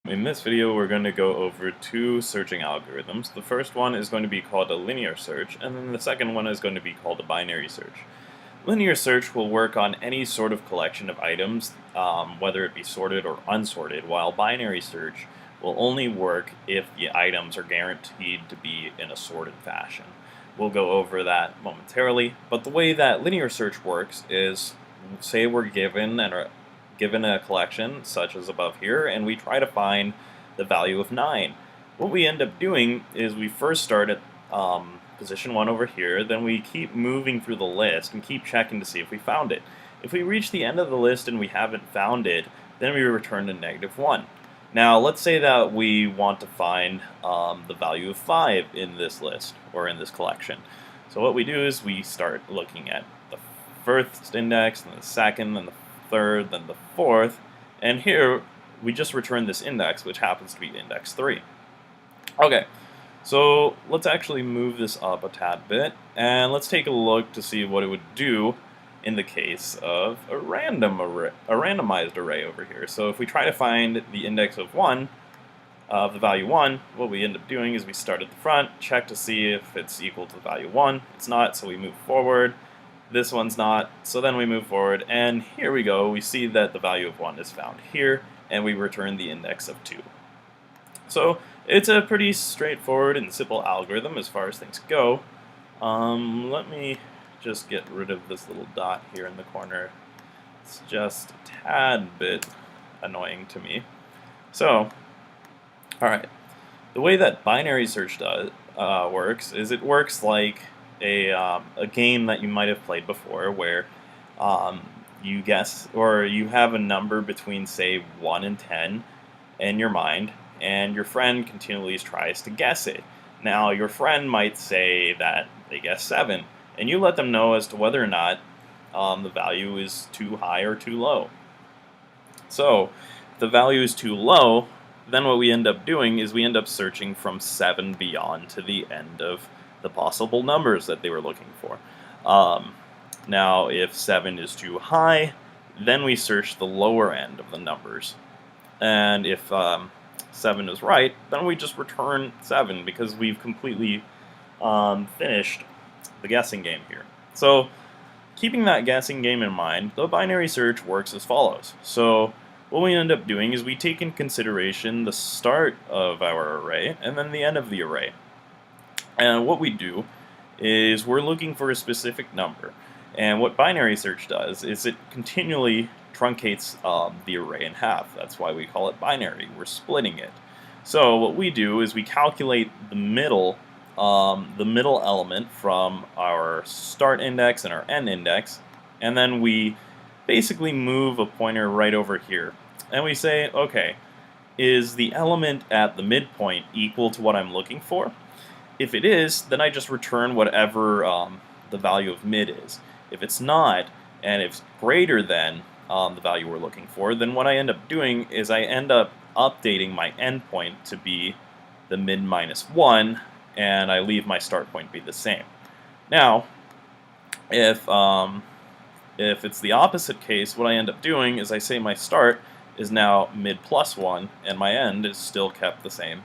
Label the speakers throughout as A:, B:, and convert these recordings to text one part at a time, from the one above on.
A: In this video, we're going to go over two searching algorithms. The first one is going to be called a linear search, and then the second one is going to be called a binary search. Linear search will work on any sort of collection of items, whether it be sorted or unsorted, while binary search will only work if the items are guaranteed to be in a sorted fashion. We'll go over that momentarily, but the way that linear search works is, say we're given a collection such as above here, and we try to find the value of 9. What we end up doing is we first start at position 1 over here, then we keep moving through the list and keep checking to see if we found it. If we reach the end of the list and we haven't found it, then we return to -1. Now, let's say that we want to find the value of 5 in this list, or in this collection. So what we do is we start looking at the first index, then the second, then the third, then the fourth, and here we just return this index, which happens to be index 3. Okay, so let's actually move this up a tad bit, and let's take a look to see what it would do in the case of a randomized array over here. So if we try to find the index of 1, of the value 1, what we end up doing is we start at the front, check to see if it's equal to the value 1. It's not, so we move forward. This one's not, so then we move forward, and here we go. We see that the value of 1 is found here, and we return the index of 2. So it's a pretty straightforward and simple algorithm as far as things go. Let me just get rid of this little dot here in the corner. It's just a tad bit annoying to me. So, alright, the way that binary search works is it works like a game that you might have played before, where you guess, or you have a number between, say, 1 and 10 in your mind, and your friend continually tries to guess it. Now, your friend might say that they guess 7, and you let them know as to whether or not the value is too high or too low. So, if the value is too low, then what we end up doing is we end up searching from 7 beyond to the end of the possible numbers that they were looking for. Now, if 7 is too high, then we search the lower end of the numbers. And if 7 is right, then we just return 7 because we've completely finished the guessing game here. So, keeping that guessing game in mind, the binary search works as follows. So, what we end up doing is we take in consideration the start of our array and then the end of the array. And what we do is we're looking for a specific number. And what binary search does is it continually truncates the array in half. That's why we call it binary. We're splitting it. So what we do is we calculate the middle element from our start index and our end index, and then we basically move a pointer right over here. And we say, okay, is the element at the midpoint equal to what I'm looking for? If it is, then I just return whatever the value of mid is. If it's not, and if it's greater than the value we're looking for, then what I end up doing is I end up updating my endpoint to be the mid -1, and I leave my start point be the same. Now, if it's the opposite case, what I end up doing is I say my start is now mid +1, and my end is still kept the same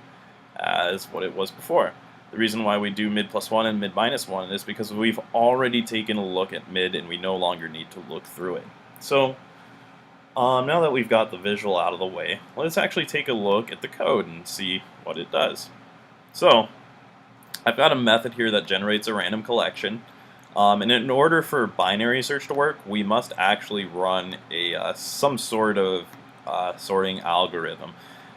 A: as what it was before. The reason why we do mid +1 and mid -1 is because we've already taken a look at mid and we no longer need to look through it. So, now that we've got the visual out of the way, let's actually take a look at the code and see what it does. So, I've got a method here that generates a random collection. And in order for binary search to work, we must actually run some sort of sorting algorithm.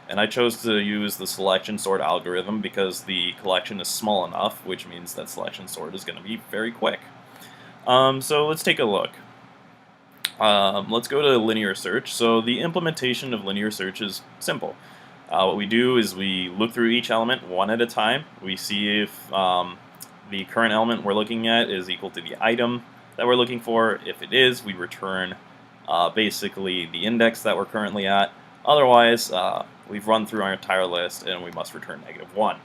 A: And I chose to use the selection sort algorithm because the collection is small enough, which means that selection sort is going to be very quick. So let's take a look. Let's go to linear search. So the implementation of linear search is simple. What we do is we look through each element one at a time. We see if the current element we're looking at is equal to the item that we're looking for. If it is, we return basically the index that we're currently at. Otherwise, we've run through our entire list and we must return -1.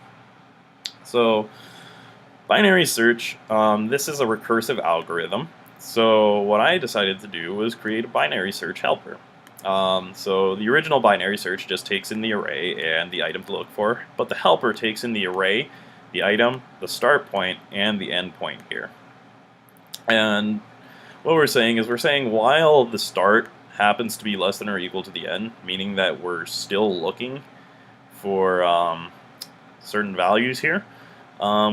A: So, binary search, this is a recursive algorithm. So what I decided to do was create a binary search helper. So the original binary search just takes in the array and the item to look for, but the helper takes in the array, the item, the start point, and the end point here. And what we're saying is while the start happens to be less than or equal to the end, meaning that we're still looking for certain values here,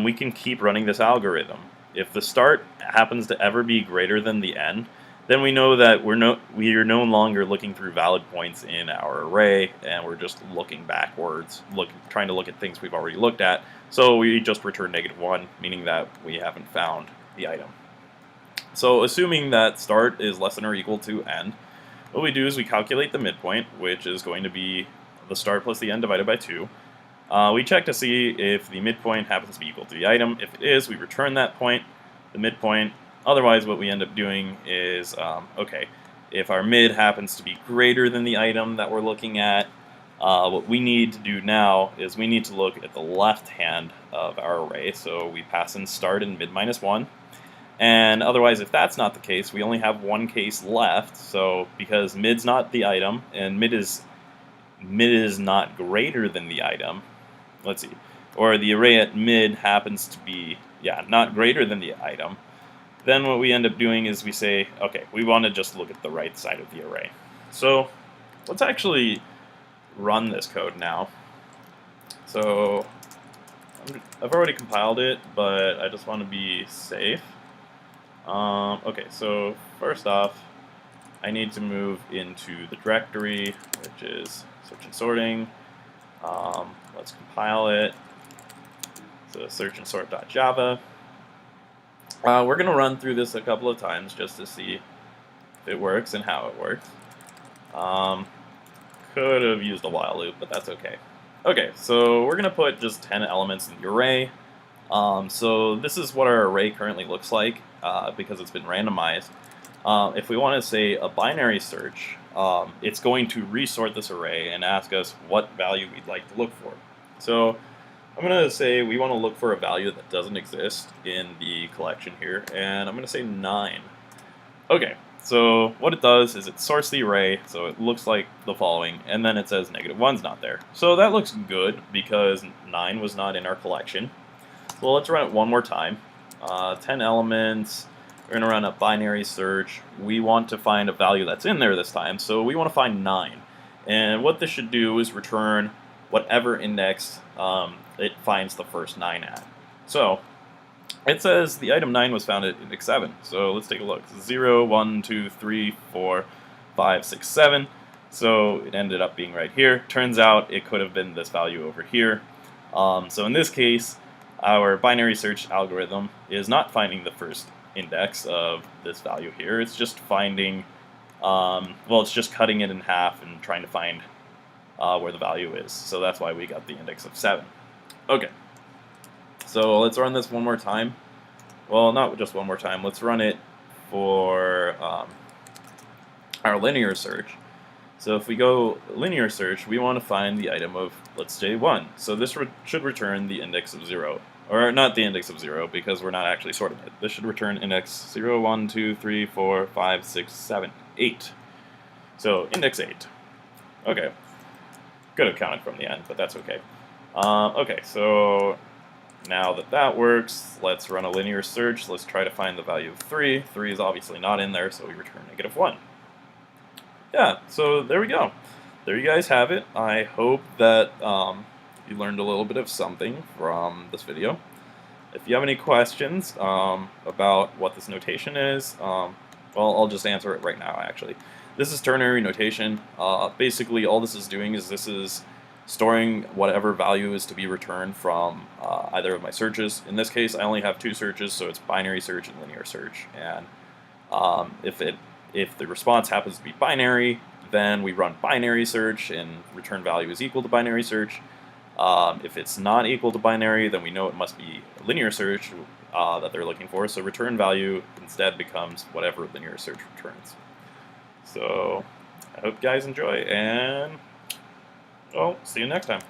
A: we can keep running this algorithm. If the start happens to ever be greater than the end, then we know that we are no longer looking through valid points in our array, and we're just looking backwards, trying to look at things we've already looked at. So we just return -1, meaning that we haven't found the item. So assuming that start is less than or equal to end, what we do is we calculate the midpoint, which is going to be the start plus the end divided by 2. We check to see if the midpoint happens to be equal to the item. If it is, we return that point, the midpoint. Otherwise, what we end up doing is, okay, if our mid happens to be greater than the item that we're looking at, what we need to do now is we need to look at the left hand of our array. So we pass in start and mid -1. And otherwise, if that's not the case, we only have one case left. So because mid's not the item and mid is not greater than the item, let's see, or the array at mid happens to be, not greater than the item, then what we end up doing is we say, okay, we want to just look at the right side of the array. So let's actually run this code now. So I've already compiled it, but I just want to be safe. Okay, so first off, I need to move into the directory, which is search and sorting. Let's compile it. So search and sort.java. We're going to run through this a couple of times just to see if it works and how it works. Could have used a while loop, but that's okay. Okay, so we're going to put just 10 elements in the array. So this is what our array currently looks like because it's been randomized. If we want to say a binary search, it's going to resort this array and ask us what value we'd like to look for. So I'm going to say we want to look for a value that doesn't exist in the collection here, and I'm going to say 9. Okay, so what it does is it sorts the array, so it looks like the following, and then it says -1's not there. So that looks good because 9 was not in our collection. So let's run it one more time. 10 elements. We're going to run a binary search. We want to find a value that's in there this time, so we want to find 9. And what this should do is return whatever index it finds the first 9 at. So it says the item 9 was found at index 7. So let's take a look. 0, 1, 2, 3, 4, 5, 6, 7. So it ended up being right here. Turns out it could have been this value over here. So in this case, our binary search algorithm is not finding the first index of this value here. It's just finding, it's just cutting it in half and trying to find where the value is. So that's why we got the index of 7. Okay, so let's run this one more time. Well, not just one more time. Let's run it for our linear search. So if we go linear search, we want to find the item of, let's say, 1. So this should return the index of 0. Or not the index of 0, because we're not actually sorting it. This should return index 0, 1, 2, 3, 4, 5, 6, 7, 8. So index 8. Okay. Could have counted from the end, but that's okay. Okay, so now that that works, let's run a linear search. Let's try to find the value of 3. 3 is obviously not in there, so we return -1. Yeah, so there we go. There you guys have it. I hope that you learned a little bit of something from this video. If you have any questions about what this notation is, well, I'll just answer it right now, actually. This is ternary notation. Basically, all this is doing is this is storing whatever value is to be returned from either of my searches. In this case, I only have 2 searches, so it's binary search and linear search. And if the response happens to be binary, then we run binary search and return value is equal to binary search. If it's not equal to binary, then we know it must be a linear search that they're looking for. So return value instead becomes whatever linear search returns. So I hope you guys enjoy, and well, see you next time.